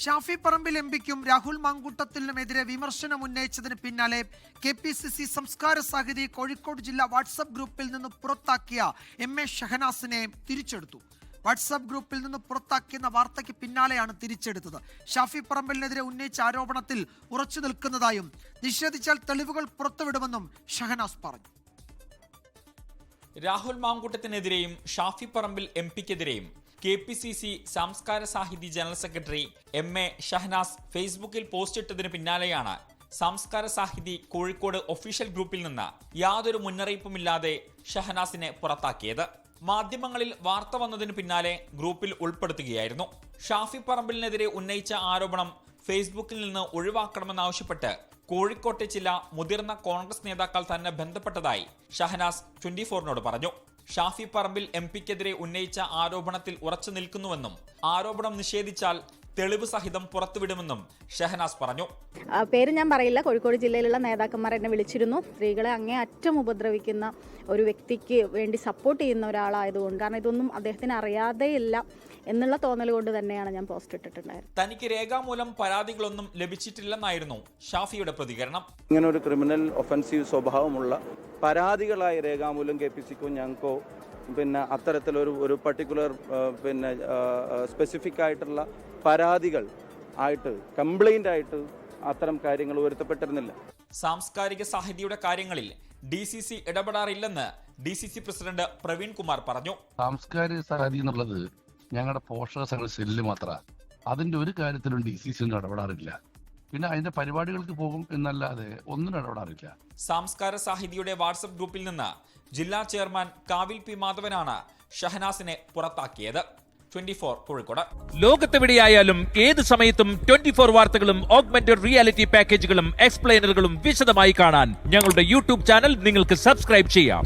ഷാഫി പറമ്പിൽ എംപിക്കും രാഹുൽ മാങ്കൂട്ടത്തിനുമെതിരെ വിമർശനം ഉന്നയിച്ചതിന് പിന്നാലെ KPCC സംസ്കാര സാഹിതി കോഴിക്കോട് ജില്ലാ വാട്സ്ആപ്പ് ഗ്രൂപ്പിൽ നിന്ന് പുറത്താക്കിയ MA ഷഹനാസിനെ തിരിച്ചെടുത്തു. വാട്സ്ആപ്പ് ഗ്രൂപ്പിൽ നിന്ന് പുറത്താക്കിയെന്ന വാർത്തയ്ക്ക് പിന്നാലെയാണ് തിരിച്ചെടുത്തത്. ഷാഫി പറമ്പിലിനെതിരെ ഉന്നയിച്ച ആരോപണത്തിൽ ഉറച്ചു നിൽക്കുന്നതായും നിഷേധിച്ചാൽ തെളിവുകൾ പുറത്തുവിടുമെന്നും ഷഹനാസ് പറഞ്ഞു. രാഹുൽ മാങ്കൂട്ടത്തിനെതിരെയും ഷാഫി പറമ്പിൽ MPക്കെതിരെയും KPCC സംസ്കാര Sahithi general secretary MA Shahnaz ഫേസ്ബുക്കിൽ പോസ്റ്റ് ഇട്ടതിന് പിന്നാലെയാണ് സംസ്കാര സാഹിതി കോഴിക്കോട് ഒഫീഷ്യൽ ഗ്രൂപ്പിൽ നിന്ന് യാതൊരു മുന്നറിയിപ്പുമില്ലാതെ ഷഹനാസിനെ പുറത്താക്കിയത്. മാധ്യമങ്ങളിൽ വാർത്ത വന്നതിന് പിന്നാലെ ഗ്രൂപ്പിൽ ഉൾപ്പെടുത്തുകയായിരുന്നു. ഷാഫി പറമ്പിലിനെതിരെ ഉന്നയിച്ച ആരോപണം ഫേസ്ബുക്കിൽ നിന്ന് ഒഴിവാക്കണമെന്നാവശ്യപ്പെട്ട് കോഴിക്കോട്ടെ ചില മുതിർന്ന കോൺഗ്രസ് നേതാക്കൾ തന്നെ ബന്ധപ്പെട്ടതായി ഷഹനാസ് 24നോട് പറഞ്ഞു. ഷാഫി പറമ്പിൽ MPക്കെതിരെ ഉന്നയിച്ച ആരോപണത്തിൽ ഉറച്ചു നിൽക്കുന്നുവെന്നും ആരോപണം നിഷേധിച്ചാൽ തെളിവ് സഹിതം പുറത്തുവിടുമെന്നും ഷഹനാസ് പറഞ്ഞു. പേര് ഞാൻ പറയില്ല. കോഴിക്കോട് ജില്ലയിലുള്ള നേതാക്കന്മാർ എന്നെ വിളിച്ചിരുന്നു. സ്ത്രീകളെ അങ്ങേ അറ്റം ഉപദ്രവിക്കുന്ന ഒരു വ്യക്തിക്ക് വേണ്ടി സപ്പോർട്ട് ചെയ്യുന്ന ഒരാളായതുകൊണ്ട്, കാരണം ഇതൊന്നും അദ്ദേഹത്തിന് അറിയാതെയില്ല എന്നുള്ള തോന്നൽ കൊണ്ട് തന്നെയാണ് ഞാൻ പോസ്റ്റ് ഇട്ടിട്ടുണ്ടായിരുന്നത്. തനിക്ക് രേഖാമൂലം പരാതികളൊന്നും ലഭിച്ചിട്ടില്ലെന്നായിരുന്നു ഷാഫിയുടെ പ്രതികരണം. ഇങ്ങനെ ഒരു ക്രിമിനൽ ഒഫൻസീവ് സ്വഭാവമുള്ള പരാതികളായ രേഖാമൂലം KPCCക്കോ ഞങ്ങൾക്കോ അത്തരത്തിലൊരു പർട്ടിക്കുലർ സ്പെസിഫിക് ആയിട്ടുള്ള പരാതികൾ ആയിട്ട് കംപ്ലൈന്റ് ആയിട്ട് അത്തരം കാര്യങ്ങൾ ഉയർത്തപ്പെട്ടിരുന്നില്ല. സാംസ്കാരിക സാഹിതിയുടെ കാര്യങ്ങളിൽ DCC ഇടപെടാറില്ലെന്ന് DCC president Praveen Kumar പറഞ്ഞു. സാംസ്കാരിക സാഹിതി എന്നുള്ളത് ഞങ്ങളുടെ പോഷക സംഘ സെല്ല് മാത്രമാണ്. അതിന്റെ ഒരു കാര്യത്തിലും DCC ഒന്നും ഇടപെടാറില്ല. പിന്നെ അതിന്റെ പരിപാടികൾക്ക് പോകും എന്നല്ലാതെ ഒന്നും ഇടപെടാറില്ല. സംസ്കാര സാഹിതിയുടെ വാട്സ്ആപ്പ് ഗ്രൂപ്പിൽ നിന്ന് ജില്ലാ ചെയർമാൻ കാവിൽ P മാധവനാണ് ഷഹനാസിനെ പുറത്താക്കിയത്. 24 കോഴിക്കോട്. ലോകത്തെവിടെയായാലും ഏത് സമയത്തും 24 വാർത്തകളും ഓഗ്മെന്റഡ് റിയാലിറ്റി പാക്കേജുകളും എക്സ്പ്ലെയിനറുകളും വിശദമായി കാണാൻ ഞങ്ങളുടെ YouTube ചാനൽ നിങ്ങൾക്ക് സബ്സ്ക്രൈബ് ചെയ്യാം.